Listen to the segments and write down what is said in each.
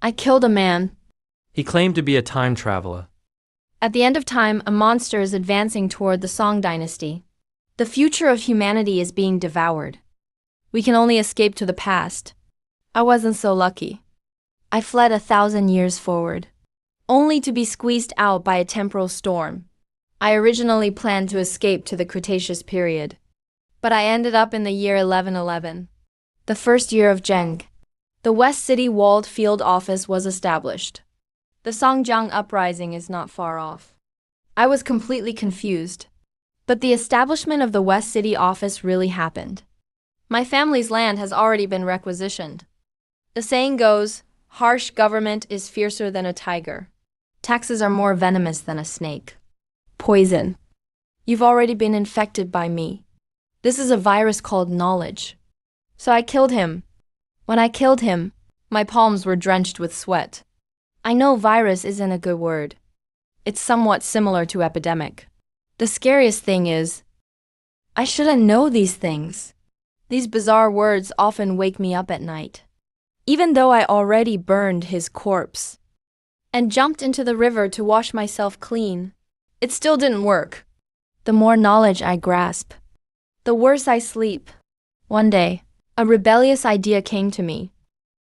I killed a man. He claimed to be a time traveler. At the end of time, a monster is advancing toward the Song dynasty. The future of humanity is being devoured. We can only escape to the past. I wasn't so lucky. I fled 1,000 years forward, only to be squeezed out by a temporal storm. I originally planned to escape to the Cretaceous period, but I ended up in the year 1111, the first year of Zheng. The West City Walled Field Office was established. The Songjiang uprising is not far off. I was completely confused, but the establishment of the West City office really happened. My family's land has already been requisitioned. The saying goes, harsh government is fiercer than a tiger. Taxes are more venomous than a snake. Poison. You've already been infected by me. This is a virus called knowledge. So I killed him. When I killed him, my palms were drenched with sweat. I know virus isn't a good word. It's somewhat similar to epidemic. The scariest thing is, I shouldn't know these things. These bizarre words often wake me up at night. Even though I already burned his corpse and jumped into the river to wash myself clean, it still didn't work. The more knowledge I grasp, the worse I sleep. One day, a rebellious idea came to me.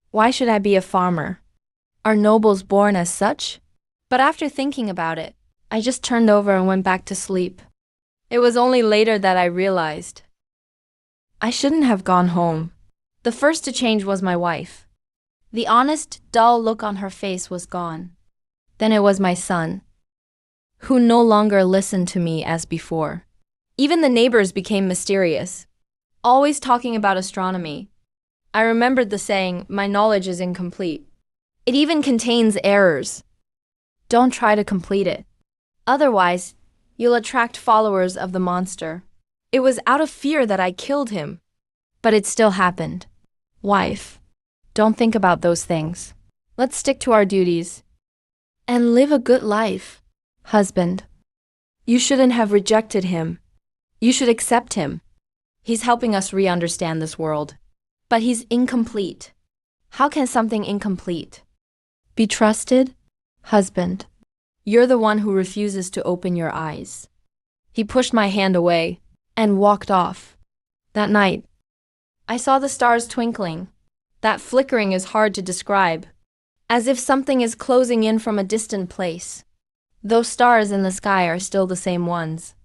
Why should I be a farmer? Are nobles born as such? But after thinking about it, I just turned over and went back to sleep. It was only later that I realized I shouldn't have gone home. The first to change was my wife. The honest, dull look on her face was gone. Then it was my son, who no longer listened to me as before. Even the neighbors became mysterious, always talking about astronomy. I remembered the saying, my knowledge is incomplete. It even contains errors. Don't try to complete it. Otherwise, you'll attract followers of the monster. It was out of fear that I killed him. But it still happened. Wife, don't think about those things. Let's stick to our duties and live a good life. Husband, you shouldn't have rejected him. You should accept him. He's helping us re-understand this world. But he's incomplete. How can something incomplete be trusted? Husband, you're the one who refuses to open your eyes. He pushed my hand away and walked off. That night, I saw the stars twinkling. That flickering is hard to describe, as if something is closing in from a distant place. Those stars in the sky are still the same ones,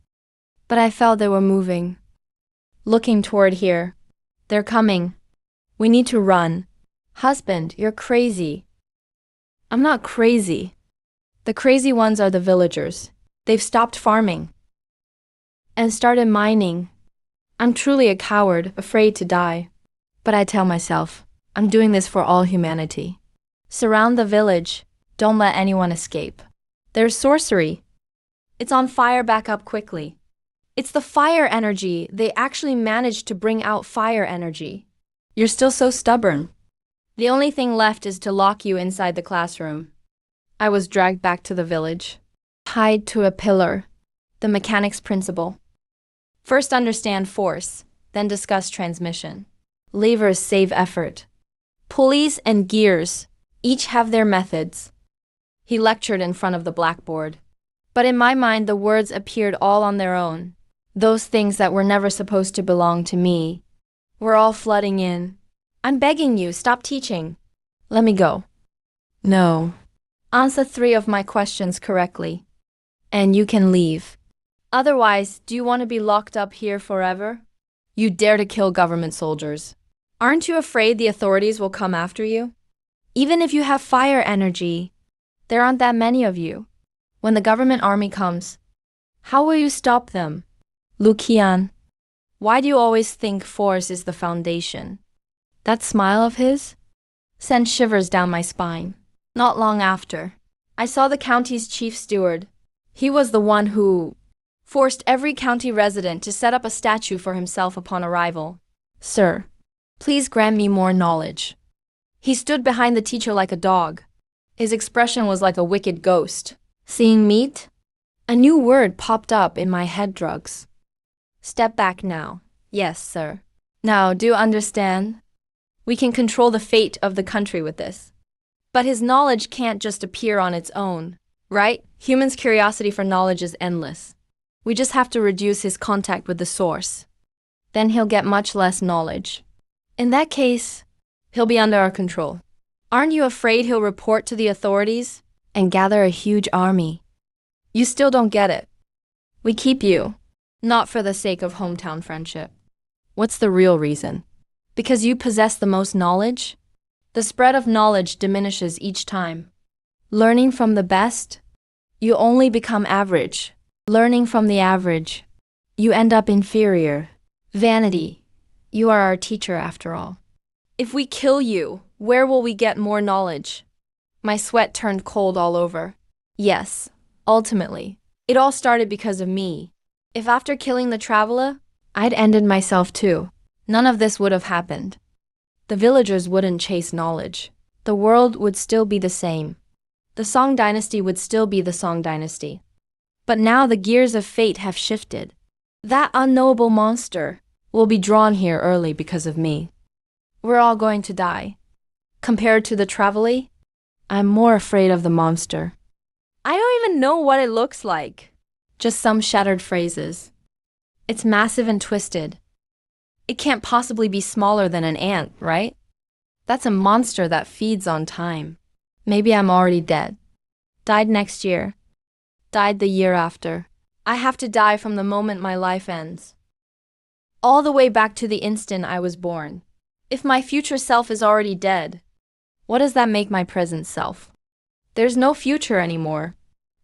but I felt they were moving, looking toward here. They're coming. We need to run. Husband, you're crazy. I'm not crazy. The crazy ones are the villagers. They've stopped farming and started mining. I'm truly a coward, afraid to die. But I tell myself, I'm doing this for all humanity. Surround the village. Don't let anyone escape. There's sorcery. It's on fire. Back up quickly. It's the fire energy. They actually managed to bring out fire energy. You're still so stubborn. The only thing left is to lock you inside the classroom. I was dragged back to the village, tied to a pillar. The mechanics principle. First understand force, then discuss transmission. Levers save effort. Pulleys and gears each have their methods. He lectured in front of the blackboard. But in my mind, the words appeared all on their own. Those things that were never supposed to belong to me were all flooding in. I'm begging you, stop teaching. Let me go. No. Answer 3 of my questions correctly, and you can leave. Otherwise, do you want to be locked up here forever? You dare to kill government soldiers. Aren't you afraid the authorities will come after you? Even if you have fire energy, there aren't that many of you. When the government army comes, how will you stop them? Luqian, why do you always think force is the foundation? That smile of his sent shivers down my spine. Not long after, I saw the county's chief steward. He was the one who forced every county resident to set up a statue for himself upon arrival. Sir, please grant me more knowledge. He stood behind the teacher like a dog. His expression was like a wicked ghost. Seeing meat? A new word popped up in my head. Drugs. Step back now. Yes, sir. Now, do you understand? We can control the fate of the country with this. But his knowledge can't just appear on its own, right? Humans' curiosity for knowledge is endless. We just have to reduce his contact with the source. Then he'll get much less knowledge. In that case, he'll be under our control. Aren't you afraid he'll report to the authorities and gather a huge army? You still don't get it. We keep you, not for the sake of hometown friendship. What's the real reason? Because you possess the most knowledge? The spread of knowledge diminishes each time. Learning from the best, you only become average. Learning from the average, you end up inferior. Vanity, you are our teacher after all. If we kill you, where will we get more knowledge? My sweat turned cold all over. Yes, ultimately, it all started because of me. If after killing the traveler, I'd ended myself too, none of this would have happened. The villagers wouldn't chase knowledge. The world would still be the same. The Song dynasty would still be the Song dynasty. But now the gears of fate have shifted. That unknowable monster will be drawn here early because of me. We're all going to die. Compared to the traveler, I'm more afraid of the monster. I don't even know what it looks like. Just some shattered phrases. It's massive and twisted. It can't possibly be smaller than an ant, right? That's a monster that feeds on time. Maybe I'm already dead. Died next year. Died the year after. I have to die from the moment my life ends. All the way back to the instant I was born. If my future self is already dead, what does that make my present self? There's no future anymore.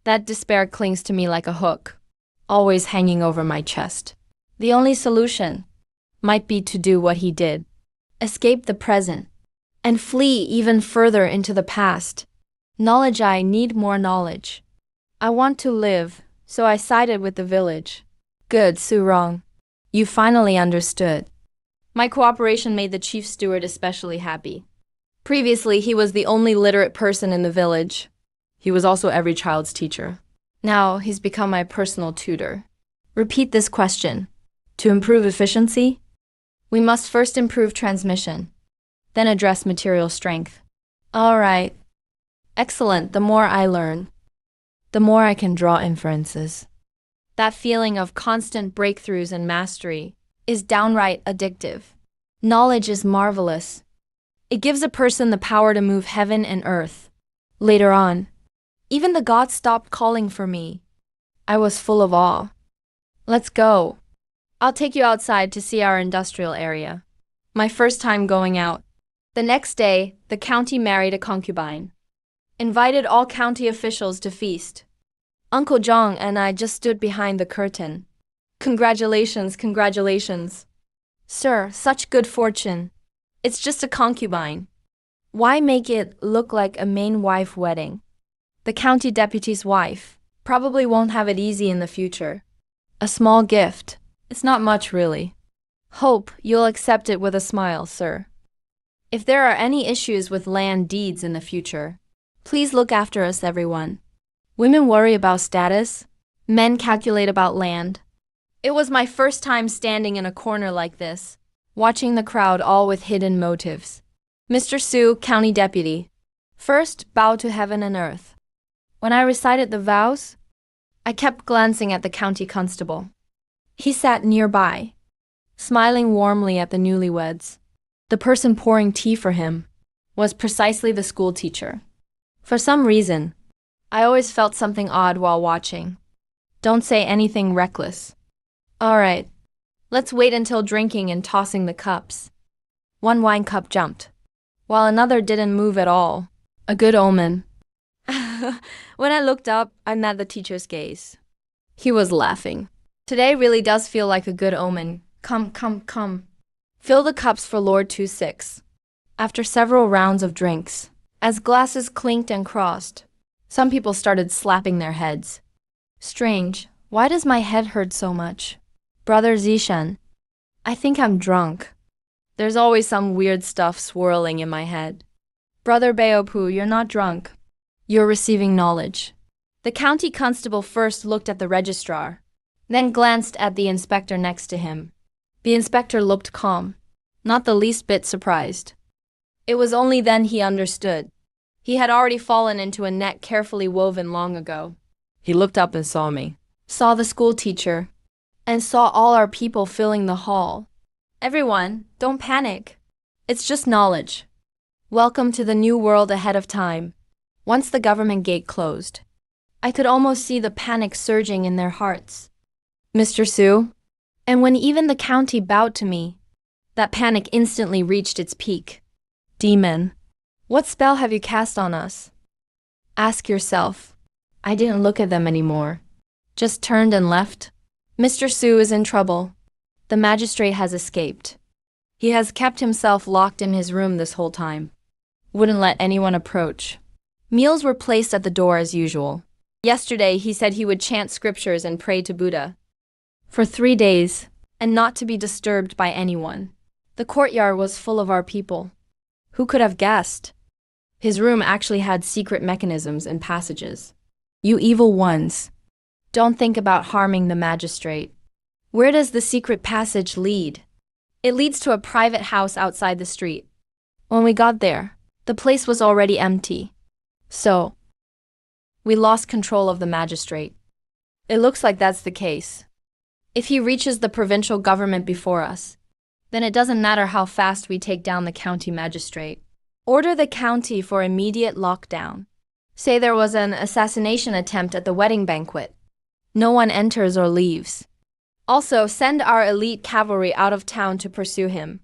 That despair clings to me like a hook, always hanging over my chest. The only solution might be to do what he did. Escape the present and flee even further into the past. Knowledge, I need more knowledge. I want to live, so I sided with the village. Good, Surong. You finally understood. My cooperation made the chief steward especially happy. Previously, he was the only literate person in the village. He was also every child's teacher. Now, he's become my personal tutor. Repeat this question. To improve efficiency, we must first improve transmission, then address material strength. All right. Excellent. The more I learn, the more I can draw inferences. That feeling of constant breakthroughs and mastery is downright addictive. Knowledge is marvelous. It gives a person the power to move heaven and earth. Later on, even the gods stopped calling for me. I was full of awe. Let's go. I'll take you outside to see our industrial area. My first time going out. The next day, the county married a concubine. Invited all county officials to feast. Uncle Zhang and I just stood behind the curtain. Congratulations, congratulations. Sir, such good fortune. It's just a concubine. Why make it look like a main wife wedding? The county deputy's wife probably won't have it easy in the future. A small gift. It's not much really. Hope you'll accept it with a smile, sir. If there are any issues with land deeds in the future, please look after us, everyone. Women worry about status. Men calculate about land. It was my first time standing in a corner like this, watching the crowd all with hidden motives. Mr. Su, county deputy. First, bow to heaven and earth. When I recited the vows, I kept glancing at the county constable. He sat nearby, smiling warmly at the newlyweds. The person pouring tea for him was precisely the school teacher. For some reason, I always felt something odd while watching. Don't say anything reckless. All right, let's wait until drinking and tossing the cups. One wine cup jumped, while another didn't move at all. A good omen. When I looked up, I met the teacher's gaze. He was laughing. Today really does feel like a good omen. Come, come, come. Fill the cups for Lord 26. After several rounds of drinks, as glasses clinked and crossed, some people started slapping their heads. Strange, why does my head hurt so much? Brother Zishan, I think I'm drunk. There's always some weird stuff swirling in my head. Brother Beopu, you're not drunk. You're receiving knowledge. The county constable first looked at the registrar, then glanced at the inspector next to him. The inspector looked calm, not the least bit surprised. It was only then he understood. He had already fallen into a net carefully woven long ago. He looked up and saw me, saw the school teacher, and saw all our people filling the hall. Everyone, don't panic. It's just knowledge. Welcome to the new world ahead of time. Once the government gate closed, I could almost see the panic surging in their hearts. Mr. Su? And when even the county bowed to me, that panic instantly reached its peak. Demon, what spell have you cast on us? Ask yourself. I didn't look at them anymore. Just turned and left. Mr. Su is in trouble. The magistrate has escaped. He has kept himself locked in his room this whole time. Wouldn't let anyone approach. Meals were placed at the door as usual. Yesterday he said he would chant scriptures and pray to Buddha. For 3 days, and not to be disturbed by anyone. The courtyard was full of our people. Who could have guessed? His room actually had secret mechanisms and passages. You evil ones. Don't think about harming the magistrate. Where does the secret passage lead? It leads to a private house outside the street. When we got there, the place was already empty. So, we lost control of the magistrate. It looks like that's the case. If he reaches the provincial government before us, then it doesn't matter how fast we take down the county magistrate. Order the county for immediate lockdown. Say there was an assassination attempt at the wedding banquet. No one enters or leaves. Also, send our elite cavalry out of town to pursue him.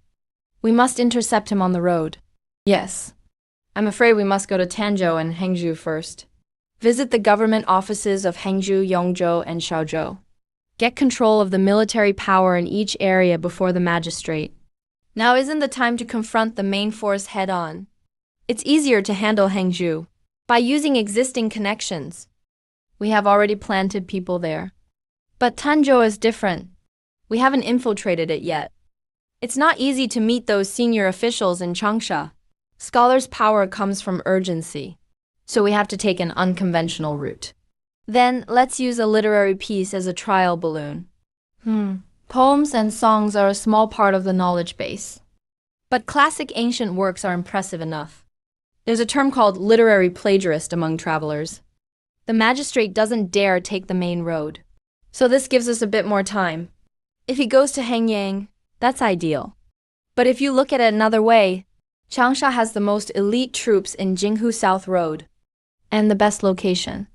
We must intercept him on the road. Yes. I'm afraid we must go to Tanzhou and Hangzhou first. Visit the government offices of Hangzhou, Yongzhou, and Shaozhou. Get control of the military power in each area before the magistrate. Now isn't the time to confront the main force head-on. It's easier to handle Hangzhou by using existing connections. We have already planted people there. But Tanzhou is different. We haven't infiltrated it yet. It's not easy to meet those senior officials in Changsha. Scholars' power comes from urgency, so we have to take an unconventional route. Then, let's use a literary piece as a trial balloon. Poems and songs are a small part of the knowledge base. But classic ancient works are impressive enough. There's a term called literary plagiarist among travelers. The magistrate doesn't dare take the main road. So this gives us a bit more time. If he goes to Hengyang, that's ideal. But if you look at it another way, Changsha has the most elite troops in Jinghu South Road, and the best location.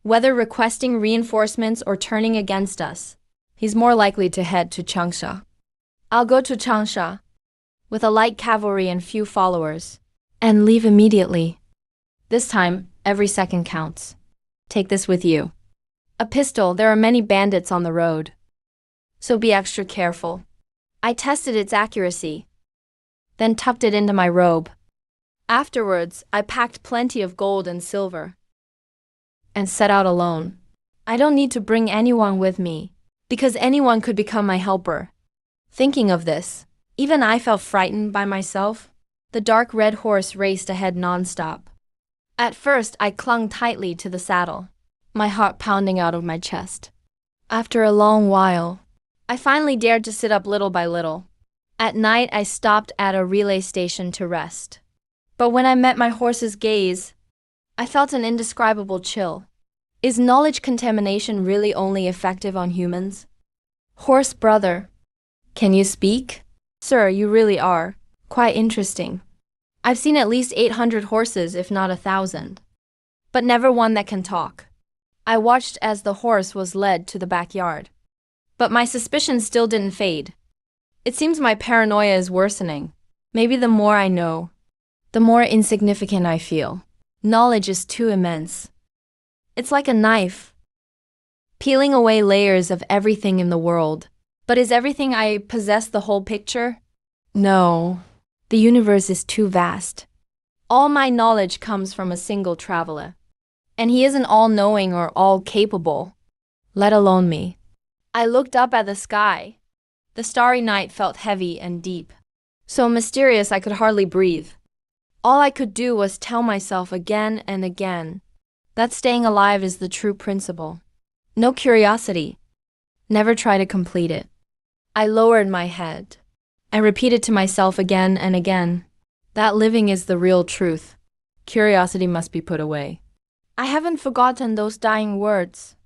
Whether requesting reinforcements or turning against us, he's more likely to head to Changsha. I'll go to Changsha, with a light cavalry and few followers, and leave immediately. This time, every second counts. Take this with you. A pistol, there are many bandits on the road. So be extra careful. I tested its accuracy, then tucked it into my robe. Afterwards, I packed plenty of gold and silver, and set out alone. I don't need to bring anyone with me, because anyone could become my helper. Thinking of this, even I felt frightened by myself. The dark red horse raced ahead non-stop. At first, I clung tightly to the saddle, my heart pounding out of my chest. After a long while, I finally dared to sit up little by little. At night, I stopped at a relay station to rest. But when I met my horse's gaze, I felt an indescribable chill. Is knowledge contamination really only effective on humans? Horse brother, can you speak? Sir, you really are quite interesting. I've seen at least 800 horses, if not 1,000, but never one that can talk. I watched as the horse was led to the backyard, but my suspicions still didn't fade. It seems my paranoia is worsening. Maybe the more I know, the more insignificant I feel. Knowledge is too immense. It's like a knife, peeling away layers of everything in the world. But is everything I possess the whole picture? No, the universe is too vast. All my knowledge comes from a single traveler, and he isn't all-knowing or all-capable, let alone me. I looked up at the sky. The starry night felt heavy and deep, so mysterious I could hardly breathe. All I could do was tell myself again and again that staying alive is the true principle. No curiosity. Never try to complete it. I lowered my head. I repeated to myself again and again that living is the real truth. Curiosity must be put away. I haven't forgotten those dying words.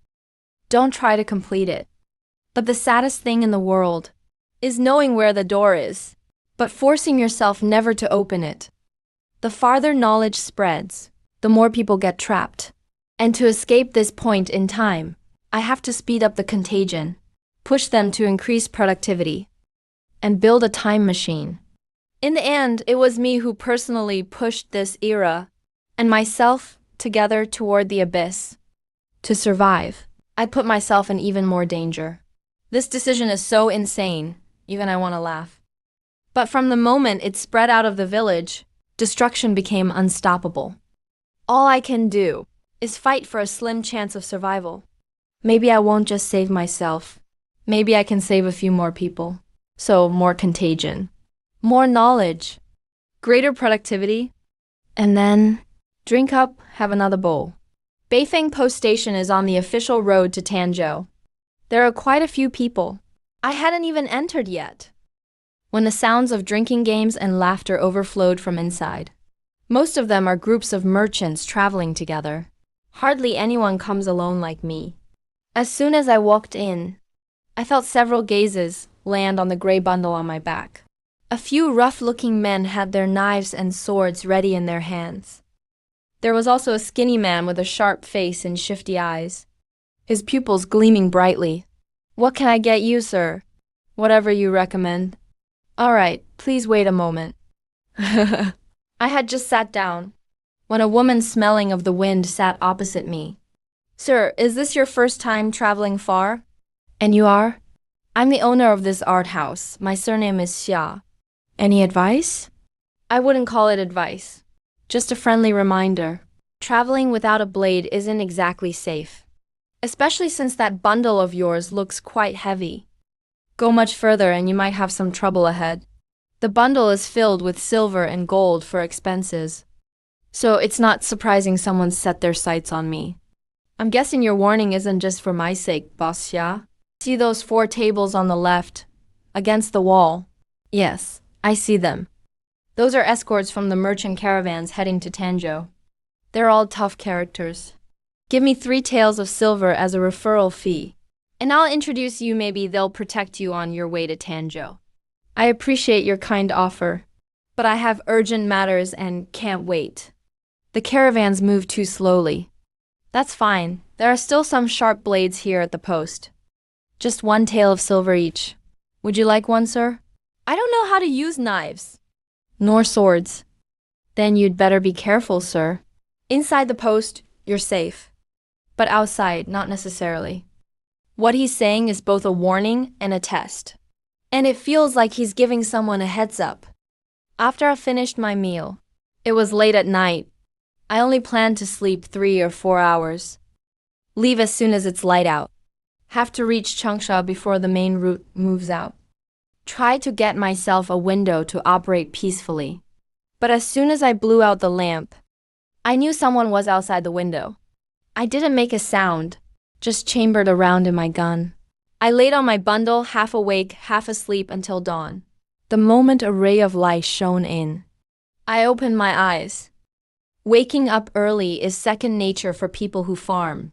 Don't try to complete it. But the saddest thing in the world is knowing where the door is, but forcing yourself never to open it. The farther knowledge spreads, the more people get trapped. And to escape this point in time, I have to speed up the contagion, push them to increase productivity, and build a time machine. In the end, it was me who personally pushed this era and myself together toward the abyss. To survive, I put myself in even more danger. This decision is so insane, even I want to laugh. But from the moment it spread out of the village, destruction became unstoppable. All I can do is fight for a slim chance of survival. Maybe I won't just save myself. Maybe I can save a few more people. So more contagion, more knowledge, greater productivity, and then drink up, have another bowl. Beifeng Post Station is on the official road to Tanzhou. There are quite a few people. I hadn't even entered yet, when the sounds of drinking games and laughter overflowed from inside. Most of them are groups of merchants traveling together. Hardly anyone comes alone like me. As soon as I walked in, I felt several gazes land on the gray bundle on my back. A few rough-looking men had their knives and swords ready in their hands. There was also a skinny man with a sharp face and shifty eyes, his pupils gleaming brightly. "What can I get you, sir?" "Whatever you recommend." "All right, please wait a moment." I had just sat down when a woman smelling of the wind sat opposite me. "Sir, is this your first time traveling far?" "And you are?" "I'm the owner of this art house. My surname is Xia." "Any advice?" "I wouldn't call it advice. Just a friendly reminder. Traveling without a blade isn't exactly safe. Especially since that bundle of yours looks quite heavy. Go much further and you might have some trouble ahead. The bundle is filled with silver and gold for expenses. So it's not surprising someone set their sights on me. I'm guessing your warning isn't just for my sake, Boss Xia. See those 4 tables on the left, against the wall? Yes, I see them. Those are escorts from the merchant caravans heading to Tanzhou. They're all tough characters. Give me 3 taels of silver as a referral fee, and I'll introduce you. Maybe they'll protect you on your way to Tanzhou. I appreciate your kind offer, but I have urgent matters and can't wait. The caravans move too slowly. That's fine. There are still some sharp blades here at the post. Just 1 tael of silver each. Would you like one, sir? I don't know how to use knives. Nor swords. Then you'd better be careful, sir. Inside the post, you're safe. But outside, not necessarily. What he's saying is both a warning and a test. And it feels like he's giving someone a heads up. After I finished my meal, it was late at night. I only planned to sleep 3 or 4 hours. Leave as soon as it's light out. Have to reach Changsha before the main route moves out. Try to get myself a window to operate peacefully. But as soon as I blew out the lamp, I knew someone was outside the window. I didn't make a sound, just chambered around in my gun. I laid on my bundle, half awake, half asleep until dawn. The moment a ray of light shone in, I opened my eyes. Waking up early is second nature for people who farm.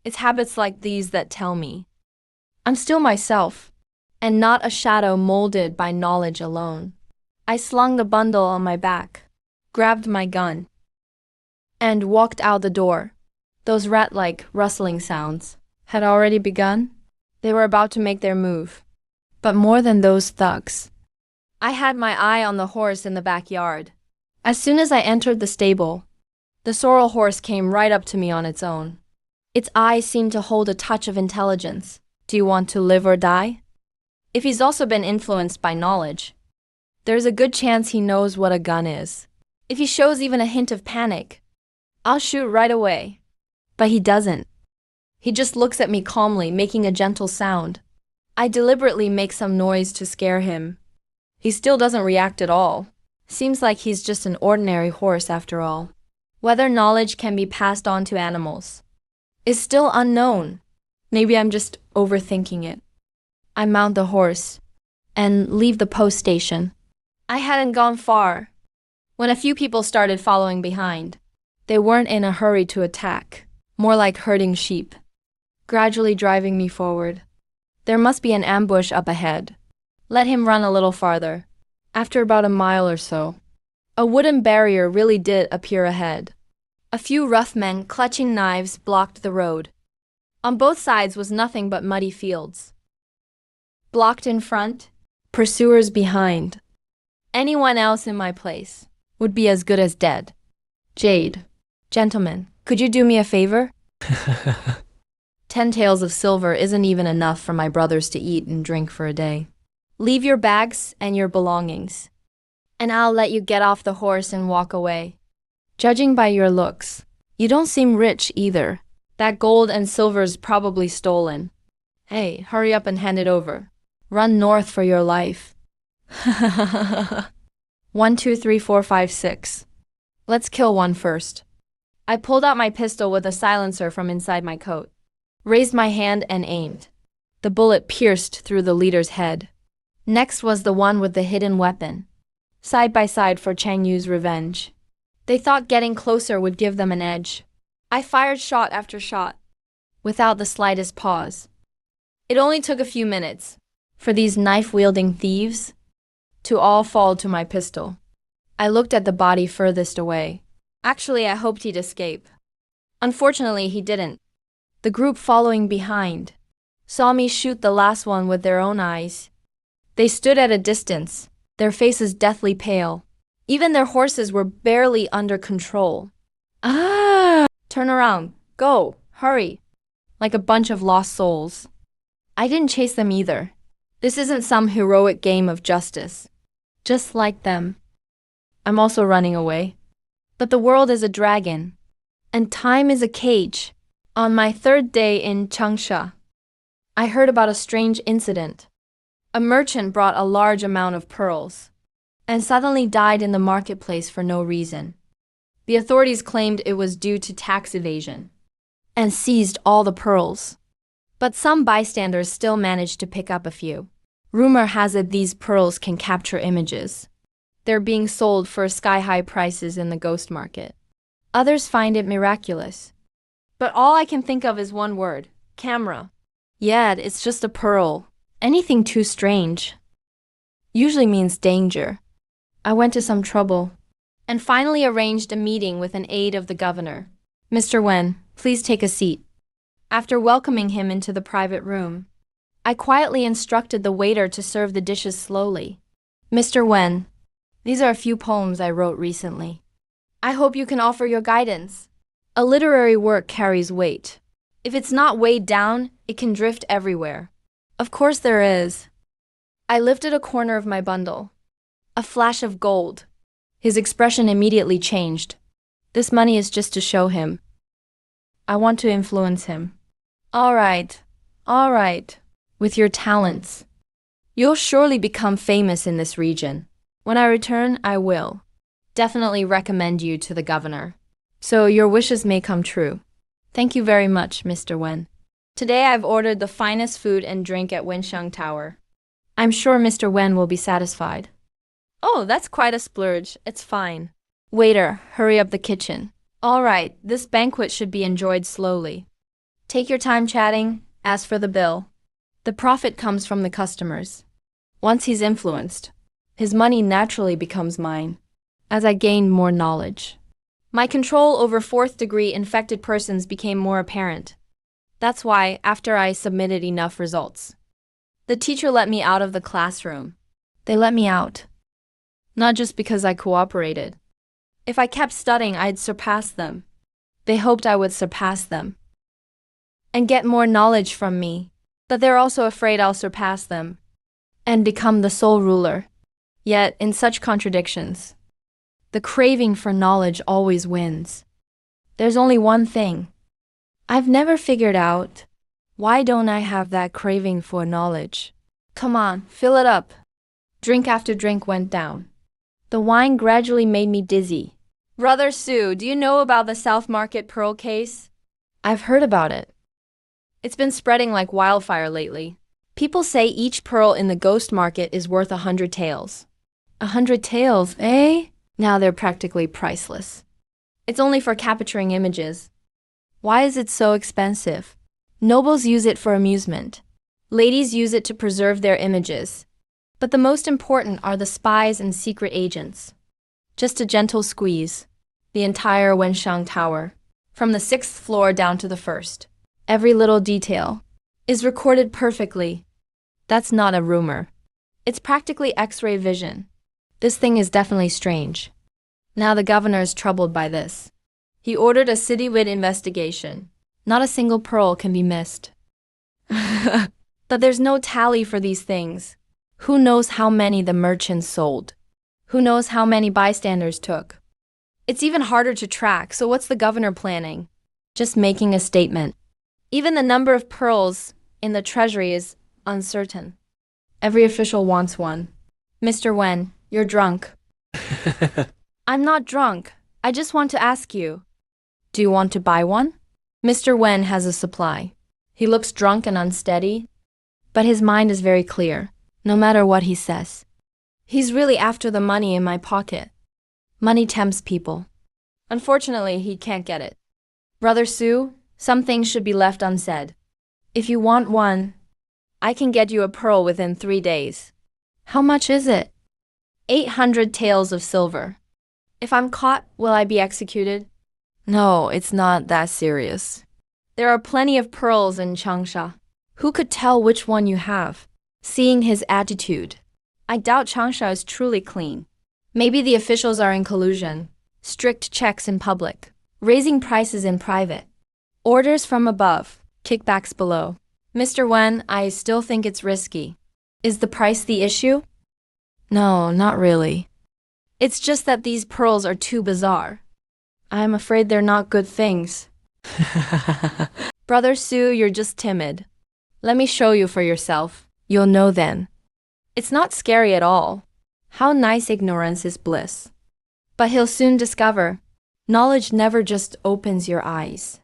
It's habits like these that tell me I'm still myself, and not a shadow molded by knowledge alone. I slung the bundle on my back, grabbed my gun, and walked out the door. Those rat-like rustling sounds had already begun. They were about to make their move. But more than those thugs, I had my eye on the horse in the backyard. As soon as I entered the stable, the sorrel horse came right up to me on its own. Its eyes seemed to hold a touch of intelligence. Do you want to live or die? If he's also been influenced by knowledge, there's a good chance he knows what a gun is. If he shows even a hint of panic, I'll shoot right away. But he doesn't. He just looks at me calmly, making a gentle sound. I deliberately make some noise to scare him. He still doesn't react at all. Seems like he's just an ordinary horse after all. Whether knowledge can be passed on to animals is still unknown. Maybe I'm just overthinking it. I mount the horse and leave the post station. I hadn't gone far when a few people started following behind. They weren't in a hurry to attack, more like herding sheep, gradually driving me forward. There must be an ambush up ahead. Let him run a little farther. After about a mile or so, a wooden barrier really did appear ahead. A few rough men clutching knives blocked the road. On both sides was nothing but muddy fields. Blocked in front, pursuers behind. Anyone else in my place would be as good as dead. Jade, gentlemen, could you do me a favor? 10 taels of silver isn't even enough for my brothers to eat and drink for a day. Leave your bags and your belongings, and I'll let you get off the horse and walk away. Judging by your looks, you don't seem rich either. That gold and silver's probably stolen. Hey, hurry up and hand it over. Run north for your life. 1, 2, 3, 4, 5, 6. Let's kill one first. I pulled out my pistol with a silencer from inside my coat, raised my hand and aimed. The bullet pierced through the leader's head. Next was the one with the hidden weapon, side by side for Chang Yu's revenge. They thought getting closer would give them an edge. I fired shot after shot, without the slightest pause. It only took a few minutes for these knife-wielding thieves to all fall to my pistol. I looked at the body furthest away. Actually, I hoped he'd escape. Unfortunately, he didn't. The group following behind saw me shoot the last one with their own eyes. They stood at a distance, their faces deathly pale. Even their horses were barely under control. Ah! Turn around. Go. Hurry. Like a bunch of lost souls. I didn't chase them either. This isn't some heroic game of justice. Just like them, I'm also running away. But the world is a dragon, and time is a cage. On my 3rd day in Changsha, I heard about a strange incident. A merchant brought a large amount of pearls, and suddenly died in the marketplace for no reason. The authorities claimed it was due to tax evasion, and seized all the pearls. But some bystanders still managed to pick up a few. Rumor has it these pearls can capture images. They're being sold for sky-high prices in the ghost market. Others find it miraculous. But all I can think of is one word: camera. Yeah, it's just a pearl. Anything too strange usually means danger. I went to some trouble, and finally arranged a meeting with an aide of the governor. Mr. Wen, please take a seat. After welcoming him into the private room, I quietly instructed the waiter to serve the dishes slowly. Mr. Wen, these are a few poems I wrote recently. I hope you can offer your guidance. A literary work carries weight. If it's not weighed down, it can drift everywhere. Of course there is. I lifted a corner of my bundle. A flash of gold. His expression immediately changed. This money is just to show him. I want to influence him. All right. With your talents, you'll surely become famous in this region. When I return, I will definitely recommend you to the governor, so your wishes may come true. Thank you very much, Mr. Wen. Today I've ordered the finest food and drink at Wensheng Tower. I'm sure Mr. Wen will be satisfied. Oh, that's quite a splurge. It's fine. Waiter, hurry up the kitchen. All right, this banquet should be enjoyed slowly. Take your time chatting. As for the bill, the profit comes from the customers. Once he's influenced, his money naturally becomes mine, as I gained more knowledge. My control over 4th-degree infected persons became more apparent. That's why, after I submitted enough results, the teacher let me out of the classroom. They let me out, not just because I cooperated. If I kept studying, I'd surpass them. They hoped I would surpass them and get more knowledge from me, but they're also afraid I'll surpass them and become the sole ruler. Yet, in such contradictions, the craving for knowledge always wins. There's only one thing I've never figured out. Why don't I have that craving for knowledge? Come on, fill it up. Drink after drink went down. The wine gradually made me dizzy. Brother Sue, do you know about the South Market Pearl case? I've heard about it. It's been spreading like wildfire lately. People say each pearl in the ghost market is worth 100 taels. 100 taels, eh? Now they're practically priceless. It's only for capturing images. Why is it so expensive? Nobles use it for amusement. Ladies use it to preserve their images. But the most important are the spies and secret agents. Just a gentle squeeze. The entire Wenshang Tower, from the 6th floor down to the 1st. Every little detail is recorded perfectly. That's not a rumor. It's practically X-ray vision. This thing is definitely strange. Now the governor is troubled by this. He ordered a citywide investigation. Not a single pearl can be missed. But there's no tally for these things. Who knows how many the merchants sold? Who knows how many bystanders took? It's even harder to track, so what's the governor planning? Just making a statement. Even the number of pearls in the treasury is uncertain. Every official wants one. Mr. Wen, you're drunk. I'm not drunk. I just want to ask you. Do you want to buy one? Mr. Wen has a supply. He looks drunk and unsteady, but his mind is very clear, no matter what he says. He's really after the money in my pocket. Money tempts people. Unfortunately, he can't get it. Brother Su, some things should be left unsaid. If you want one, I can get you a pearl within 3 days. How much is it? 800 taels of silver. If I'm caught, will I be executed? No, it's not that serious. There are plenty of pearls in Changsha. Who could tell which one you have? Seeing his attitude, I doubt Changsha is truly clean. Maybe the officials are in collusion. Strict checks in public. Raising prices in private. Orders from above. Kickbacks below. Mr. Wen, I still think it's risky. Is the price the issue? No, not really. It's just that these pearls are too bizarre. I'm afraid they're not good things. Brother Su, you're just timid. Let me show you for yourself. You'll know then. It's not scary at all. How nice ignorance is bliss. But he'll soon discover, knowledge never just opens your eyes.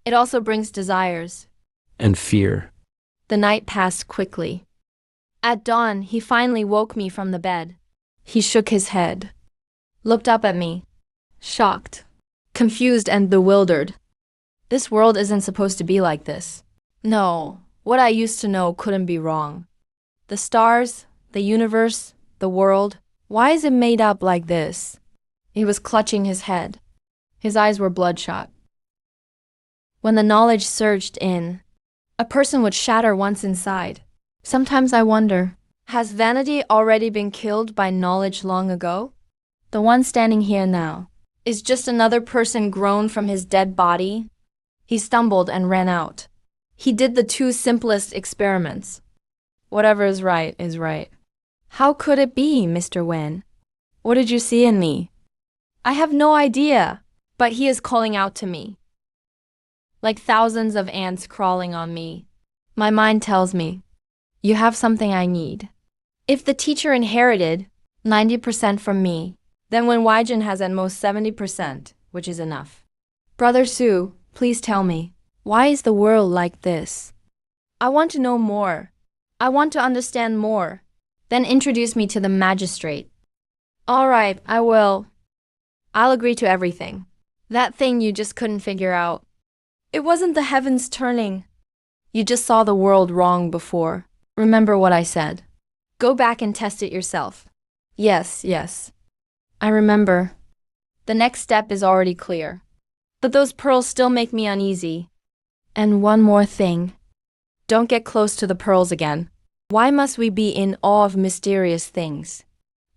It also brings desires. And fear. The night passed quickly. At dawn, he finally woke me from the bed. He shook his head, looked up at me, shocked, confused and bewildered. This world isn't supposed to be like this. No, what I used to know couldn't be wrong. The stars, the universe, the world, why is it made up like this? He was clutching his head. His eyes were bloodshot. When the knowledge surged in, a person would shatter once inside. Sometimes I wonder, has vanity already been killed by knowledge long ago? The one standing here now is just another person grown from his dead body. He stumbled and ran out. He did the 2 simplest experiments. Whatever is right is right. How could it be, Mr. Wen? What did you see in me? I have no idea, but he is calling out to me. Like thousands of ants crawling on me. My mind tells me, you have something I need. If the teacher inherited 90% from me, then Wen Weijin has at most 70%, which is enough. Brother Su, please tell me, why is the world like this? I want to know more. I want to understand more. Then introduce me to the magistrate. All right, I will. I'll agree to everything. That thing you just couldn't figure out. It wasn't the heavens turning. You just saw the world wrong before. Remember what I said. Go back and test it yourself. Yes. I remember. The next step is already clear. But those pearls still make me uneasy. And one more thing. Don't get close to the pearls again. Why must we be in awe of mysterious things?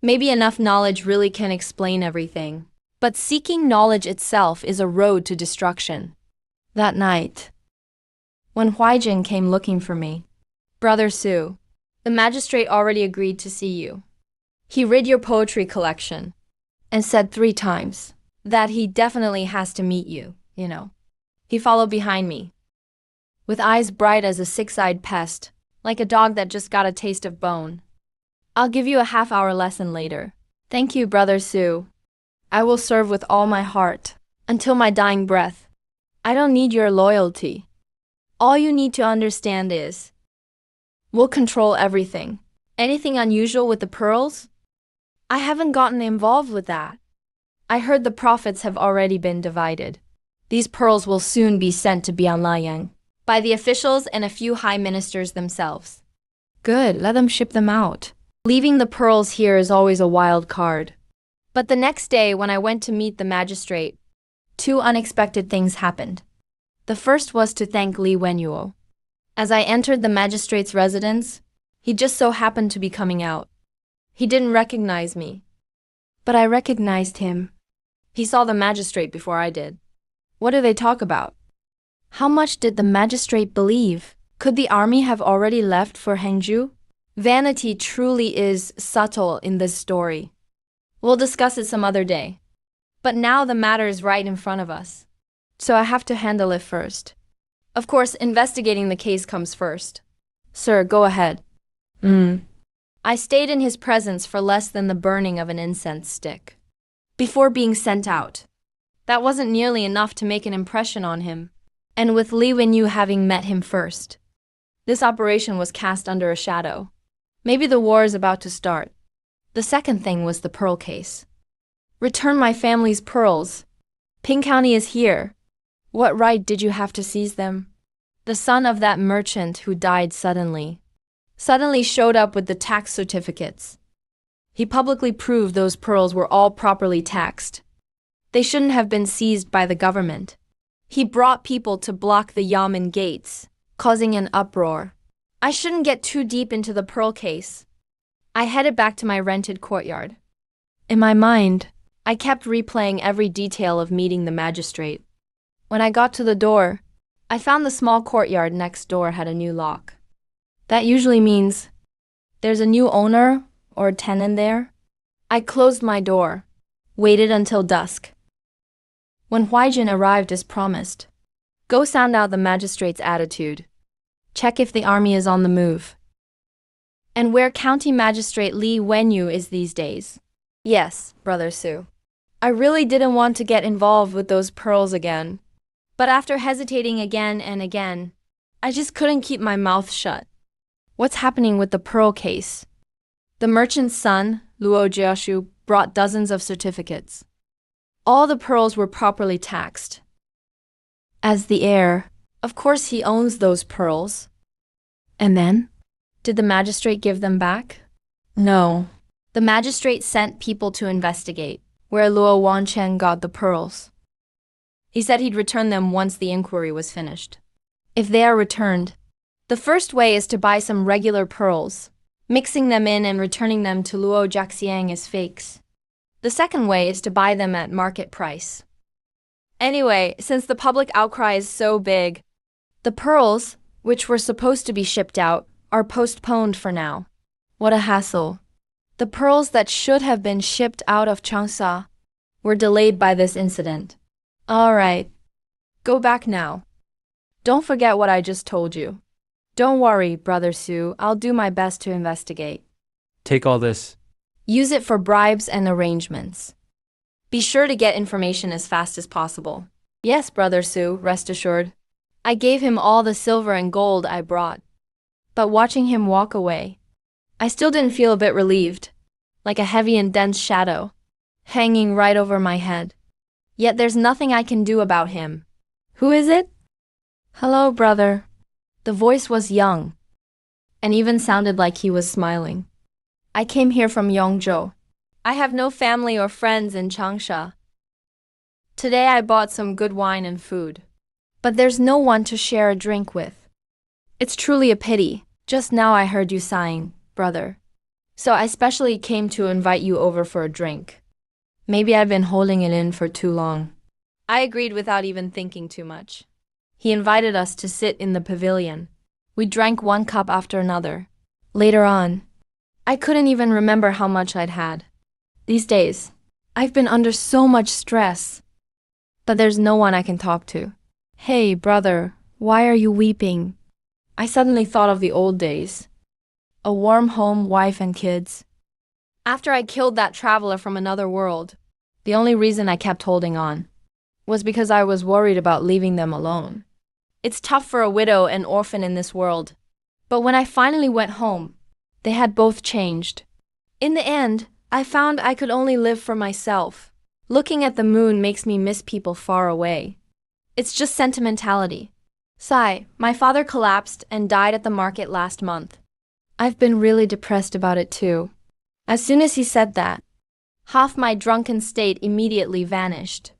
Maybe enough knowledge really can explain everything. But seeking knowledge itself is a road to destruction. That night, when Huaijin came looking for me, Brother Su, the magistrate already agreed to see you. He read your poetry collection and said 3 times that he definitely has to meet you, He followed behind me, with eyes bright as a 6-eyed pest, like a dog that just got a taste of bone. I'll give you a half-hour lesson later. Thank you, Brother Su. I will serve with all my heart, until my dying breath. I don't need your loyalty. All you need to understand is, we'll control everything. Anything unusual with the pearls? I haven't gotten involved with that. I heard the profits have already been divided. These pearls will soon be sent to Bianlayang by the officials and a few high ministers themselves. Good, let them ship them out. Leaving the pearls here is always a wild card. But the next day, when I went to meet the magistrate, two unexpected things happened. The first was to thank Li Wenyuo. As I entered the magistrate's residence, he just so happened to be coming out. He didn't recognize me, but I recognized him. He saw the magistrate before I did. What do they talk about? How much did the magistrate believe? Could the army have already left for Hangzhou? Vanity truly is subtle in this story. We'll discuss it some other day. But now the matter is right in front of us. So I have to handle it first. Of course, investigating the case comes first. Sir, go ahead. I stayed in his presence for less than the burning of an incense stick before being sent out. That wasn't nearly enough to make an impression on him. And with Li Wenyu having met him first, this operation was cast under a shadow. Maybe the war is about to start. The second thing was the pearl case. Return my family's pearls. Ping County is here. What right did you have to seize them? The son of that merchant who died suddenly showed up with the tax certificates. He publicly proved those pearls were all properly taxed. They shouldn't have been seized by the government. He brought people to block the Yamen gates, causing an uproar. I shouldn't get too deep into the pearl case. I headed back to my rented courtyard. In my mind, I kept replaying every detail of meeting the magistrate. When I got to the door, I found the small courtyard next door had a new lock. That usually means there's a new owner or tenant there. I closed my door, waited until dusk. When Huaijin arrived as promised, go sound out the magistrate's attitude. Check if the army is on the move. And where County Magistrate Li Wenyu is these days. Yes, Brother Su. I really didn't want to get involved with those pearls again. But after hesitating again and again, I just couldn't keep my mouth shut. What's happening with the pearl case? The merchant's son, Luo Jiashu, brought dozens of certificates. All the pearls were properly taxed. As the heir, of course he owns those pearls. And then? Did the magistrate give them back? No. The magistrate sent people to investigate where Luo Wanchen got the pearls. He said he'd return them once the inquiry was finished. If they are returned, the first way is to buy some regular pearls, mixing them in and returning them to Luo Jiaxiang as fakes. The second way is to buy them at market price. Anyway, since the public outcry is so big, the pearls, which were supposed to be shipped out, are postponed for now. What a hassle. The pearls that should have been shipped out of Changsha were delayed by this incident. All right. Go back now. Don't forget what I just told you. Don't worry, Brother Su, I'll do my best to investigate. Take all this. Use it for bribes and arrangements. Be sure to get information as fast as possible. Yes, Brother Su, rest assured. I gave him all the silver and gold I brought. But watching him walk away, I still didn't feel a bit relieved, like a heavy and dense shadow, hanging right over my head. Yet there's nothing I can do about him. Who is it? Hello, brother. The voice was young, and even sounded like he was smiling. I came here from Yongzhou. I have no family or friends in Changsha. Today I bought some good wine and food, but there's no one to share a drink with. It's truly a pity. Just now I heard you sighing, brother. So I specially came to invite you over for a drink. Maybe I've been holding it in for too long. I agreed without even thinking too much. He invited us to sit in the pavilion. We drank one cup after another. Later on, I couldn't even remember how much I'd had. These days, I've been under so much stress. But there's no one I can talk to. Hey, brother, why are you weeping? I suddenly thought of the old days. A warm home, wife and kids. After I killed that traveler from another world, the only reason I kept holding on was because I was worried about leaving them alone. It's tough for a widow and orphan in this world. But when I finally went home, they had both changed. In the end, I found I could only live for myself. Looking at the moon makes me miss people far away. It's just sentimentality. Sigh, my father collapsed and died at the market last month. I've been really depressed about it too. As soon as he said that, half my drunken state immediately vanished.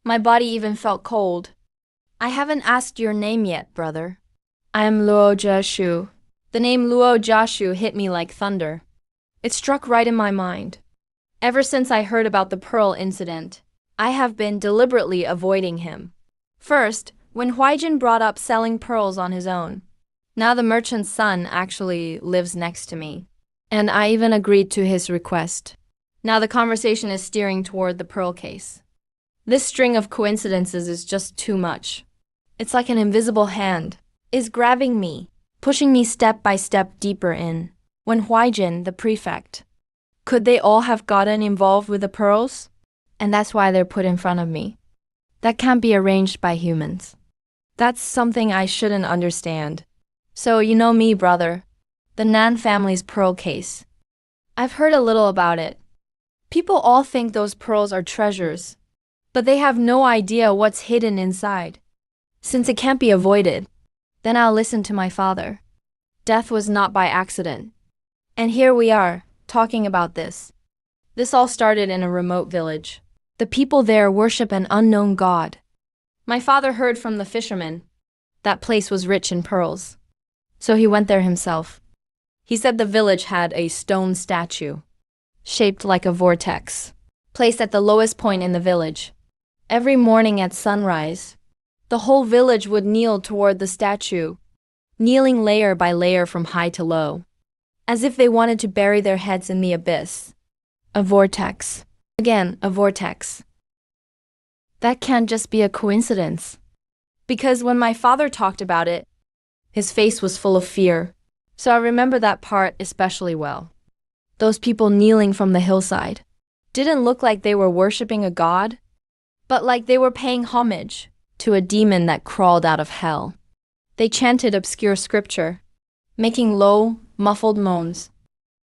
My body even felt cold. I haven't asked your name yet, brother. I am Luo Jiashu. The name Luo Jiashu hit me like thunder. It struck right in my mind. Ever since I heard about the pearl incident, I have been deliberately avoiding him. First, when Huaijin brought up selling pearls on his own. Now the merchant's son actually lives next to me. And I even agreed to his request. Now the conversation is steering toward the pearl case. This string of coincidences is just too much. It's like an invisible hand is grabbing me, pushing me step by step deeper in. When Huaijin, the prefect, could they all have gotten involved with the pearls? And that's why they're put in front of me. That can't be arranged by humans. That's something I shouldn't understand. So you know me, brother. The Nan family's pearl case. I've heard a little about it. People all think those pearls are treasures, but they have no idea what's hidden inside. Since it can't be avoided, then I'll listen to my father. Death was not by accident. And here we are, talking about this. This all started in a remote village. The people there worship an unknown god. My father heard from the fisherman that place was rich in pearls. So he went there himself. He said the village had a stone statue, shaped like a vortex, placed at the lowest point in the village. Every morning at sunrise, the whole village would kneel toward the statue, kneeling layer by layer from high to low, as if they wanted to bury their heads in the abyss. A vortex. Again, a vortex. That can't just be a coincidence. Because when my father talked about it, his face was full of fear. So I remember that part especially well. Those people kneeling from the hillside didn't look like they were worshipping a god, but like they were paying homage to a demon that crawled out of hell. They chanted obscure scripture, making low, muffled moans.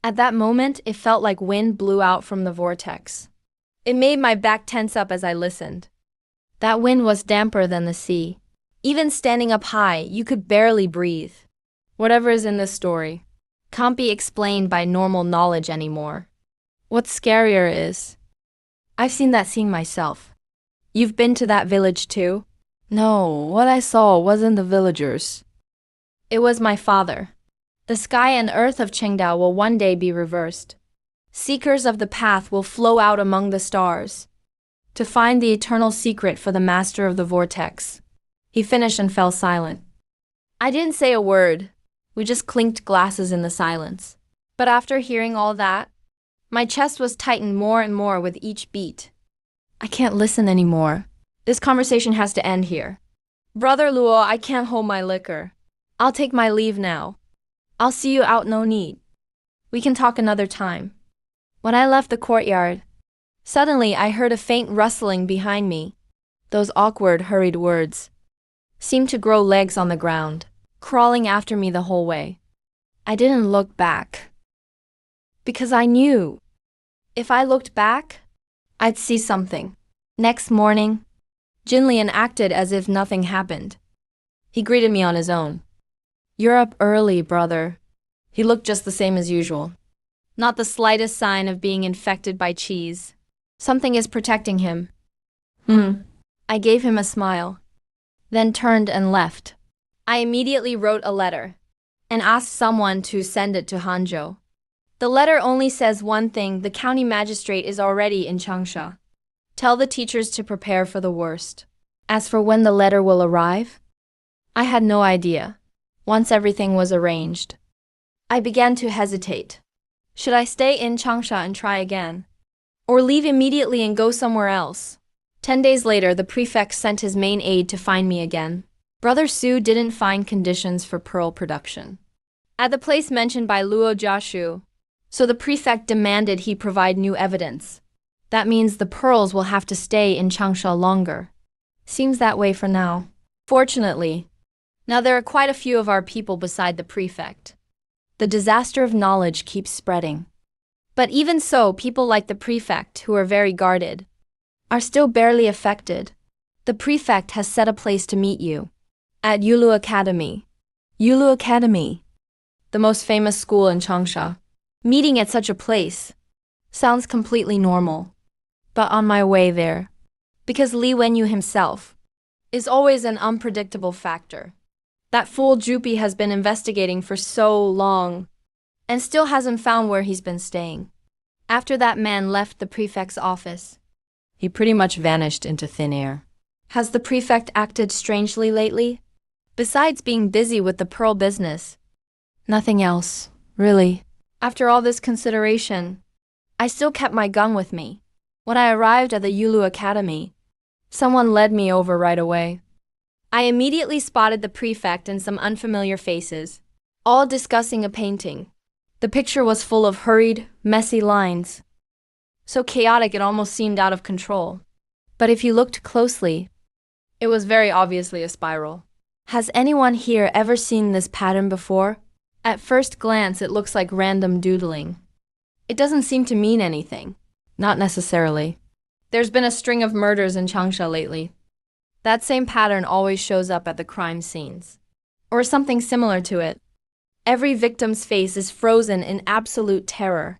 At that moment, it felt like wind blew out from the vortex. It made my back tense up as I listened. That wind was damper than the sea. Even standing up high, you could barely breathe. Whatever is in this story can't be explained by normal knowledge anymore. What's scarier is, I've seen that scene myself. You've been to that village too? No, what I saw wasn't the villagers. It was my father. The sky and earth of Qingdao will one day be reversed. Seekers of the path will flow out among the stars to find the eternal secret for the master of the vortex. He finished and fell silent. I didn't say a word. We just clinked glasses in the silence. But after hearing all that, my chest was tightened more and more with each beat. I can't listen anymore. This conversation has to end here. Brother Luo, I can't hold my liquor. I'll take my leave now. I'll see you out, no need. We can talk another time. When I left the courtyard, suddenly I heard a faint rustling behind me. Those awkward, hurried words seemed to grow legs on the ground, crawling after me the whole way. I didn't look back, because I knew if I looked back, I'd see something. Next morning, Jinlian acted as if nothing happened. He greeted me on his own. You're up early, brother. He looked just the same as usual. Not the slightest sign of being infected by cheese. Something is protecting him. I gave him a smile, then turned and left. I immediately wrote a letter and asked someone to send it to Hangzhou. The letter only says one thing: the county magistrate is already in Changsha. Tell the teachers to prepare for the worst. As for when the letter will arrive, I had no idea. Once everything was arranged, I began to hesitate. Should I stay in Changsha and try again? Or leave immediately and go somewhere else? 10 days later, the prefect sent his main aide to find me again. Brother Su didn't find conditions for pearl production at the place mentioned by Luo Jiashu, so the prefect demanded he provide new evidence. That means the pearls will have to stay in Changsha longer. Seems that way for now. Fortunately, now there are quite a few of our people beside the prefect. The disaster of knowledge keeps spreading. But even so, people like the prefect, who are very guarded, are still barely affected. The prefect has set a place to meet you. At Yulu Academy. Yulu Academy. The most famous school in Changsha. Meeting at such a place. Sounds completely normal. But on my way there. Because Li Wenyu himself is always an unpredictable factor. That fool Jupi has been investigating for so long and still hasn't found where he's been staying. After that man left the prefect's office, he pretty much vanished into thin air. Has the prefect acted strangely lately? Besides being busy with the pearl business. Nothing else, really. After all this consideration, I still kept my gun with me. When I arrived at the Yulu Academy, someone led me over right away. I immediately spotted the prefect and some unfamiliar faces, all discussing a painting. The picture was full of hurried, messy lines. So chaotic it almost seemed out of control. But if you looked closely, it was very obviously a spiral. Has anyone here ever seen this pattern before? At first glance, it looks like random doodling. It doesn't seem to mean anything. Not necessarily. There's been a string of murders in Changsha lately. That same pattern always shows up at the crime scenes. Or something similar to it. Every victim's face is frozen in absolute terror,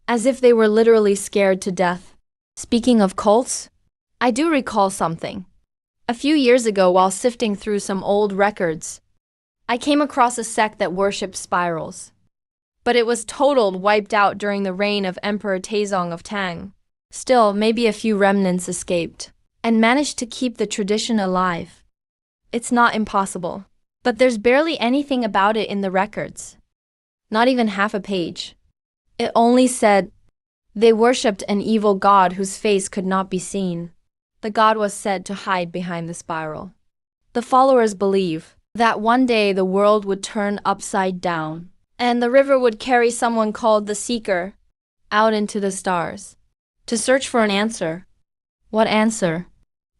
as if they were literally scared to death. Speaking of cults, I do recall something. A few years ago, while sifting through some old records, I came across a sect that worshipped spirals. But it was wiped out during the reign of Emperor Taizong of Tang. Still, maybe a few remnants escaped and managed to keep the tradition alive. It's not impossible, but there's barely anything about it in the records. Not even half a page. It only said, they worshipped an evil god whose face could not be seen. The god was said to hide behind the spiral. The followers believe that one day the world would turn upside down, and the river would carry someone called the Seeker out into the stars to search for an answer. What answer?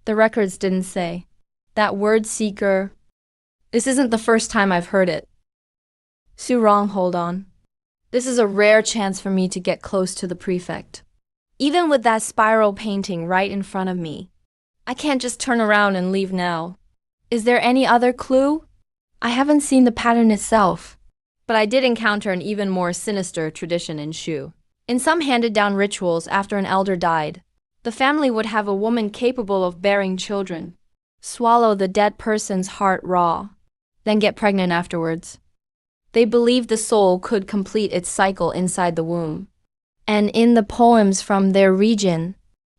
The records didn't say. That word seeker, this isn't the first time I've heard it. Su Rong, hold on. This is a rare chance for me to get close to the prefect. Even with that spiral painting right in front of me, I can't just turn around and leave now. Is there any other clue? I haven't seen the pattern itself, but I did encounter an even more sinister tradition in Shu. In some handed-down rituals after an elder died, the family would have a woman capable of bearing children swallow the dead person's heart raw, then get pregnant afterwards. They believed the soul could complete its cycle inside the womb. And in the poems from their region,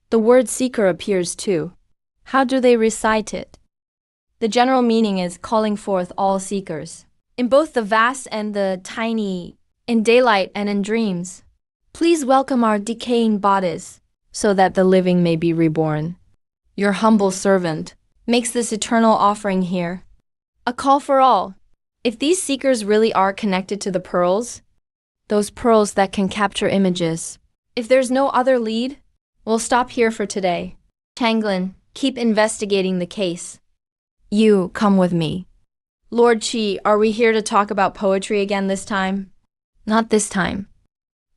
the word seeker appears too. How do they recite it? The general meaning is calling forth all seekers. In both the vast and the tiny, in daylight and in dreams. Please welcome our decaying bodies, so that the living may be reborn. Your humble servant makes this eternal offering here. A call for all. If these seekers really are connected to the pearls, those pearls that can capture images, if there's no other lead, we'll stop here for today. Changlin, keep investigating the case. You, come with me. Lord Qi, are we here to talk about poetry again this time? Not this time.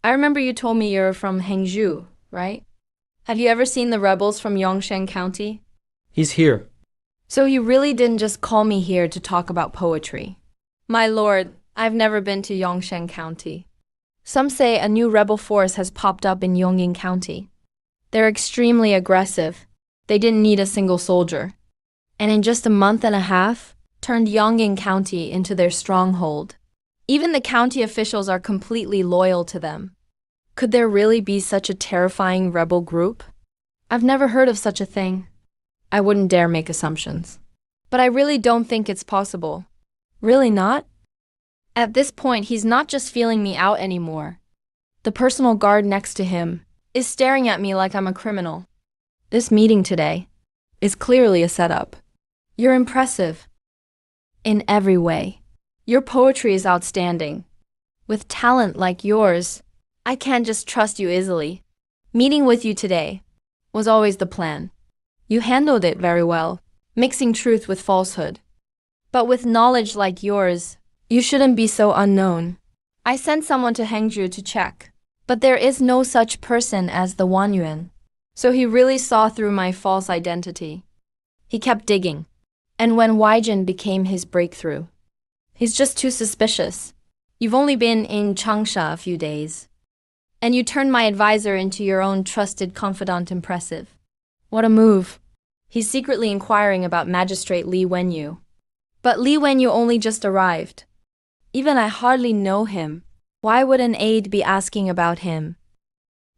I remember you told me you're from Hangzhou, right? Have you ever seen the rebels from Yongshan County? He's here. So you really didn't just call me here to talk about poetry. My lord, I've never been to Yongshan County. Some say a new rebel force has popped up in Yongin County. They're extremely aggressive. They didn't need a single soldier. And in just a month and a half, turned Yongin County into their stronghold. Even the county officials are completely loyal to them. Could there really be such a terrifying rebel group? I've never heard of such a thing. I wouldn't dare make assumptions. But I really don't think it's possible. Really not? At this point, he's not just feeling me out anymore. The personal guard next to him is staring at me like I'm a criminal. This meeting today is clearly a setup. You're impressive. In every way. Your poetry is outstanding. With talent like yours, I can't just trust you easily. Meeting with you today was always the plan. You handled it very well, mixing truth with falsehood. But with knowledge like yours, you shouldn't be so unknown. I sent someone to Hangzhou to check, but there is no such person as the Wan Yuan. So he really saw through my false identity. He kept digging. And when Weijin became his breakthrough, he's just too suspicious. You've only been in Changsha a few days. And you turned my advisor into your own trusted confidant. Impressive. What a move. He's secretly inquiring about Magistrate Li Wenyu. But Li Wenyu only just arrived. Even I hardly know him. Why would an aide be asking about him?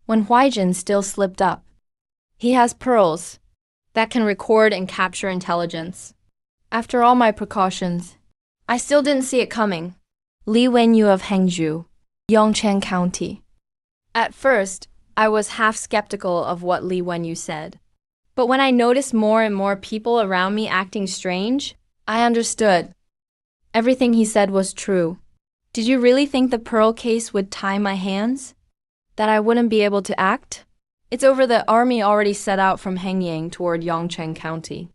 When Huaijin still slipped up. He has pearls that can record and capture intelligence. After all my precautions, I still didn't see it coming. Li Wenyu of Hangzhou, Yongcheng County. At first, I was half skeptical of what Li Wenyu said. But when I noticed more and more people around me acting strange, I understood. Everything he said was true. Did you really think the pearl case would tie my hands? That I wouldn't be able to act? It's over. The army already set out from Hengyang toward Yongcheng County.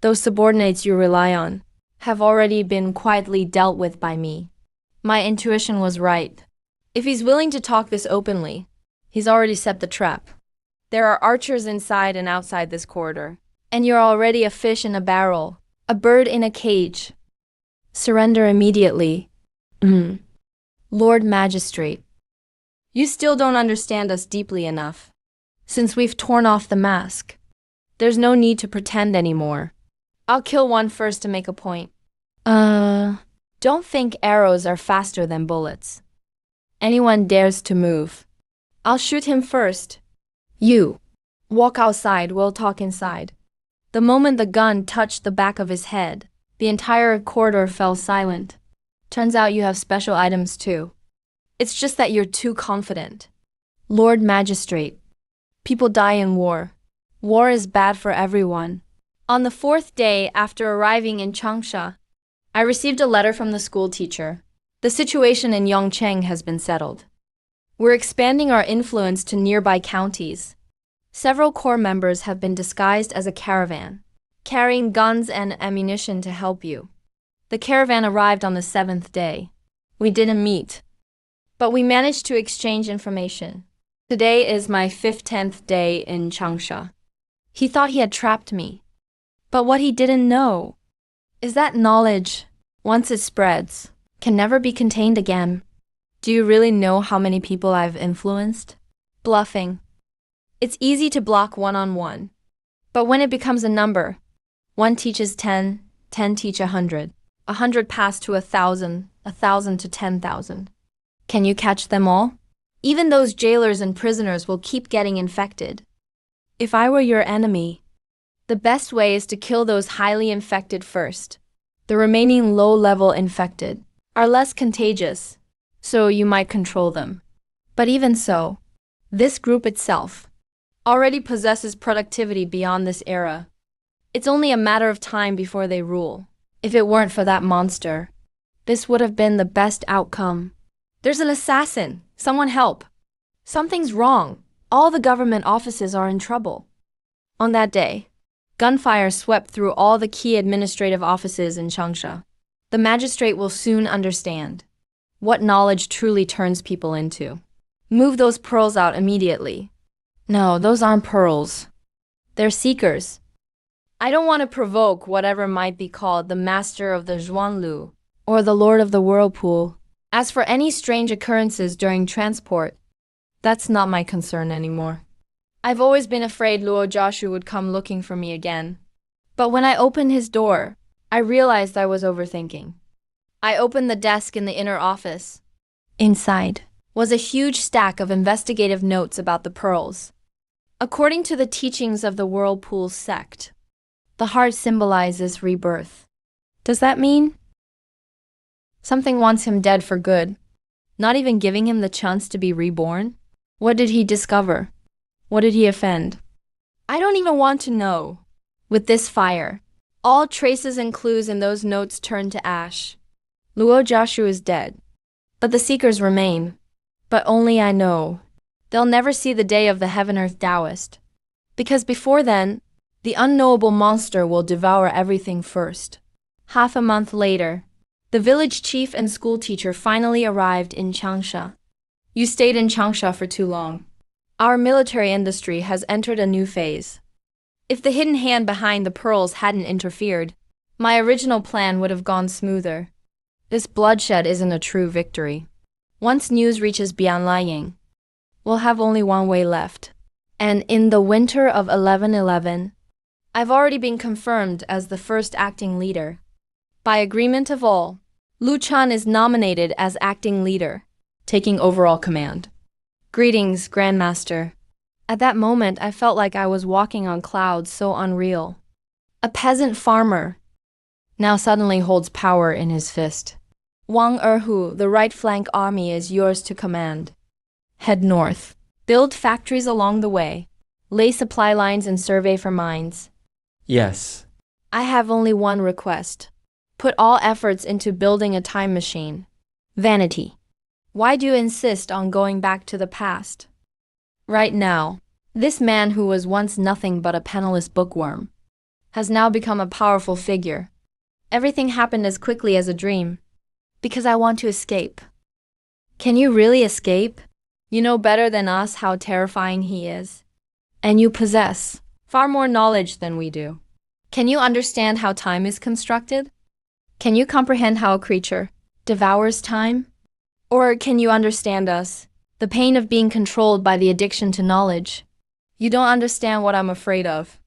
Those subordinates you rely on have already been quietly dealt with by me. My intuition was right. If he's willing to talk this openly, he's already set the trap. There are archers inside and outside this corridor, and you're already a fish in a barrel, a bird in a cage. Surrender immediately. Lord Magistrate, you still don't understand us deeply enough. Since we've torn off the mask, there's no need to pretend anymore. I'll kill one first to make a point. Don't think arrows are faster than bullets. Anyone dares to move, I'll shoot him first. You, walk outside, we'll talk inside. The moment the gun touched the back of his head, the entire corridor fell silent. Turns out you have special items too. It's just that you're too confident. Lord Magistrate, people die in war. War is bad for everyone. On the 4th day after arriving in Changsha, I received a letter from the school teacher. The situation in Yongcheng has been settled. We're expanding our influence to nearby counties. Several corps members have been disguised as a caravan, carrying guns and ammunition to help you. The caravan arrived on the 7th day. We didn't meet, but we managed to exchange information. Today is my 10th day in Changsha. He thought he had trapped me. But what he didn't know is that knowledge, once it spreads, can never be contained again. Do you really know how many people I've influenced? Bluffing. It's easy to block one-on-one. But when it becomes a number, 1 teaches 10, 10 teach 100, 100 pass to 1,000, 1,000 to 10,000. Can you catch them all? Even those jailers and prisoners will keep getting infected. If I were your enemy, the best way is to kill those highly infected first. The remaining low-level infected are less contagious, so you might control them. But even so, this group itself already possesses productivity beyond this era. It's only a matter of time before they rule. If it weren't for that monster, this would have been the best outcome. There's an assassin! Someone help! Something's wrong. All the government offices are in trouble. On that day, gunfire swept through all the key administrative offices in Changsha. The magistrate will soon understand what knowledge truly turns people into. Move those pearls out immediately. No, those aren't pearls. They're seekers. I don't want to provoke whatever might be called the master of the Zhuanlu or the lord of the whirlpool. As for any strange occurrences during transport, that's not my concern anymore. I've always been afraid Luo Jiashu would come looking for me again. But when I opened his door, I realized I was overthinking. I opened the desk in the inner office. Inside was a huge stack of investigative notes about the pearls. According to the teachings of the Whirlpool sect, the heart symbolizes rebirth. Does that mean something wants him dead for good, not even giving him the chance to be reborn? What did he discover? What did he offend? I don't even want to know. With this fire, all traces and clues in those notes turn to ash. Luo Jiashu is dead, but the seekers remain. But only I know. They'll never see the day of the Heaven-Earth Taoist, because before then, the unknowable monster will devour everything first. Half a month later, the village chief and school teacher finally arrived in Changsha. You stayed in Changsha for too long. Our military industry has entered a new phase. If the hidden hand behind the pearls hadn't interfered, my original plan would have gone smoother. This bloodshed isn't a true victory. Once news reaches Bianlaying, we'll have only one way left. And in the winter of 1111, I've already been confirmed as the first acting leader. By agreement of all, Lu Chan is nominated as acting leader, taking overall command. Greetings, Grandmaster. At that moment, I felt like I was walking on clouds so unreal. A peasant farmer now suddenly holds power in his fist. Wang Erhu, the right flank army is yours to command. Head north. Build factories along the way. Lay supply lines and survey for mines. Yes. I have only one request. Put all efforts into building a time machine. Vanity. Why do you insist on going back to the past? Right now, this man who was once nothing but a penniless bookworm has now become a powerful figure. Everything happened as quickly as a dream. Because I want to escape. Can you really escape? You know better than us how terrifying he is. And you possess far more knowledge than we do. Can you understand how time is constructed? Can you comprehend how a creature devours time? Or can you understand us, the pain of being controlled by the addiction to knowledge? You don't understand what I'm afraid of.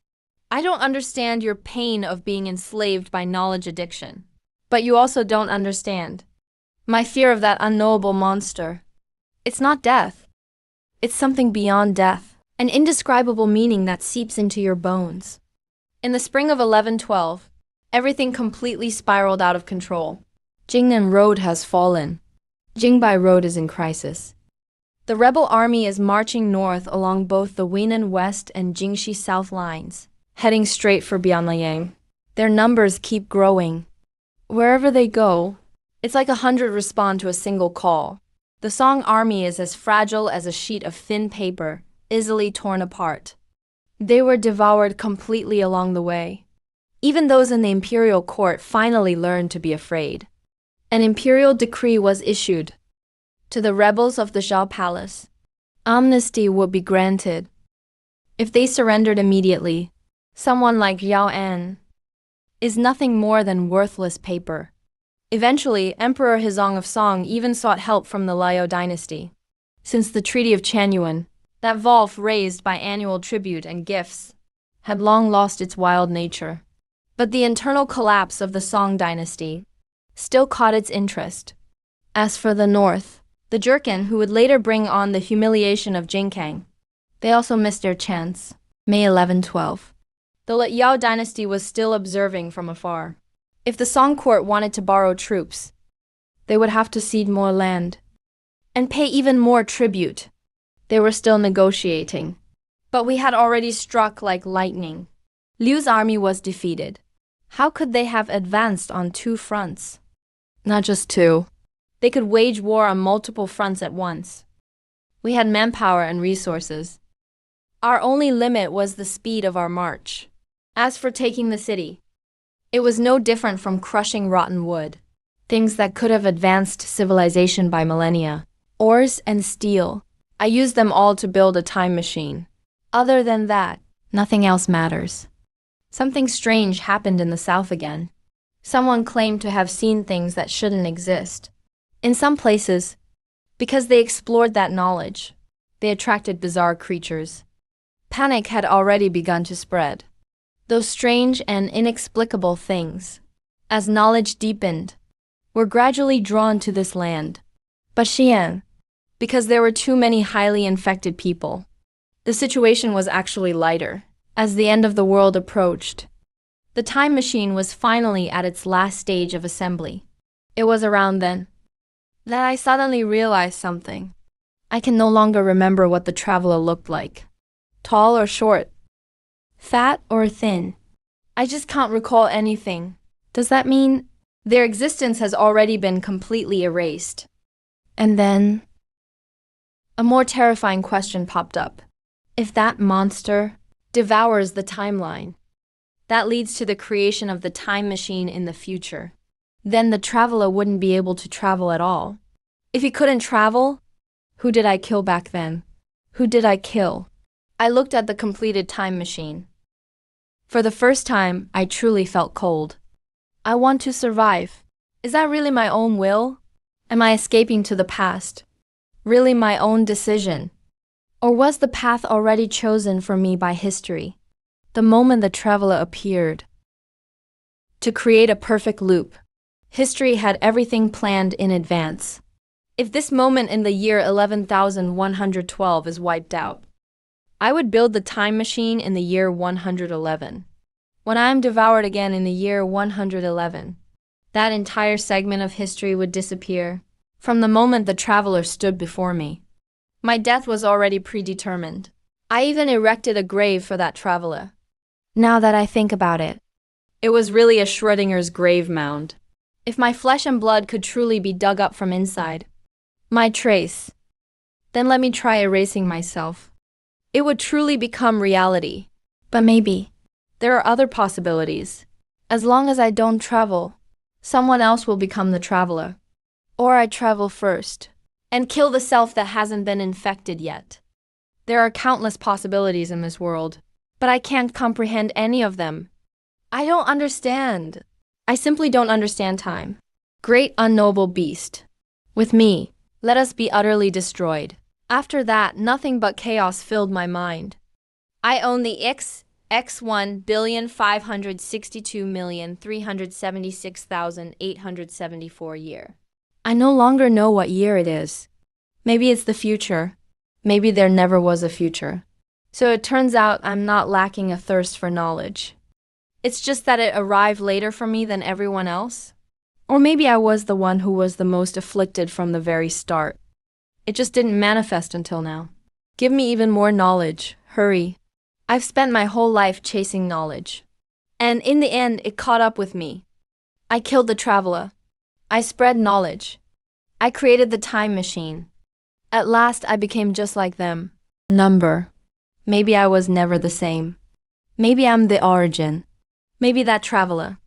I don't understand your pain of being enslaved by knowledge addiction. But you also don't understand my fear of that unknowable monster. It's not death. It's something beyond death, an indescribable meaning that seeps into your bones. In the spring of 1112, everything completely spiraled out of control. Jingnan Road has fallen. Jingbai Road is in crisis. The rebel army is marching north along both the Weinan West and Jingxi South lines, heading straight for Bianlayang. Their numbers keep growing. Wherever they go, it's like 100 respond to a single call. The Song army is as fragile as a sheet of thin paper, easily torn apart. They were devoured completely along the way. Even those in the imperial court finally learned to be afraid. An imperial decree was issued. To the rebels of the Zhao Palace, amnesty would be granted. If they surrendered immediately, someone like Yao An is nothing more than worthless paper. Eventually, Emperor Hizong of Song even sought help from the Liao dynasty. Since the Treaty of Chanyuan, that Volf raised by annual tribute and gifts had long lost its wild nature. But the internal collapse of the Song dynasty still caught its interest. As for the north, the Jurchen who would later bring on the humiliation of Jingkang, they also missed their chance. May 1112. The Yao dynasty was still observing from afar. If the Song court wanted to borrow troops, they would have to cede more land and pay even more tribute. They were still negotiating. But we had already struck like lightning. Liu's army was defeated. How could they have advanced on two fronts? Not just two. They could wage war on multiple fronts at once. We had manpower and resources. Our only limit was the speed of our march. As for taking the city, it was no different from crushing rotten wood. Things that could have advanced civilization by millennia. Ores and steel. I used them all to build a time machine. Other than that, nothing else matters. Something strange happened in the south again. Someone claimed to have seen things that shouldn't exist. In some places, because they explored that knowledge, they attracted bizarre creatures. Panic had already begun to spread. Those strange and inexplicable things, as knowledge deepened, were gradually drawn to this land. But Xi'an, because there were too many highly infected people, the situation was actually lighter. As the end of the world approached, the time machine was finally at its last stage of assembly. It was around then that I suddenly realized something. I can no longer remember what the traveler looked like. Tall or short? Fat or thin? I just can't recall anything. Does that mean their existence has already been completely erased? And then a more terrifying question popped up. If that monster devours the timeline, that leads to the creation of the time machine in the future. Then the traveler wouldn't be able to travel at all. If he couldn't travel, who did I kill back then? Who did I kill? I looked at the completed time machine. For the first time, I truly felt cold. I want to survive. Is that really my own will? Am I escaping to the past? Really my own decision? Or was the path already chosen for me by history? The moment the traveler appeared. To create a perfect loop, history had everything planned in advance. If this moment in the year 11,112 is wiped out, I would build the time machine in the year 111. When I am devoured again in the year 111, that entire segment of history would disappear. From the moment the traveler stood before me, my death was already predetermined. I even erected a grave for that traveler. Now that I think about it, it was really a Schrodinger's grave mound. If my flesh and blood could truly be dug up from inside, my trace, then let me try erasing myself. It would truly become reality. But maybe there are other possibilities. As long as I don't travel, someone else will become the traveler. Or I travel first and kill the self that hasn't been infected yet. There are countless possibilities in this world, but I can't comprehend any of them. I don't understand. I simply don't understand time. Great unknowable beast. With me, let us be utterly destroyed. After that, nothing but chaos filled my mind. I own the X1,562,376,874 year. I no longer know what year it is. Maybe it's the future. Maybe there never was a future. So it turns out I'm not lacking a thirst for knowledge. It's just that it arrived later for me than everyone else. Or maybe I was the one who was the most afflicted from the very start. It just didn't manifest until now. Give me even more knowledge. Hurry. I've spent my whole life chasing knowledge. And in the end, it caught up with me. I killed the traveler. I spread knowledge. I created the time machine. At last, I became just like them. Number. Maybe I was never the same. Maybe I'm the origin. Maybe that traveler.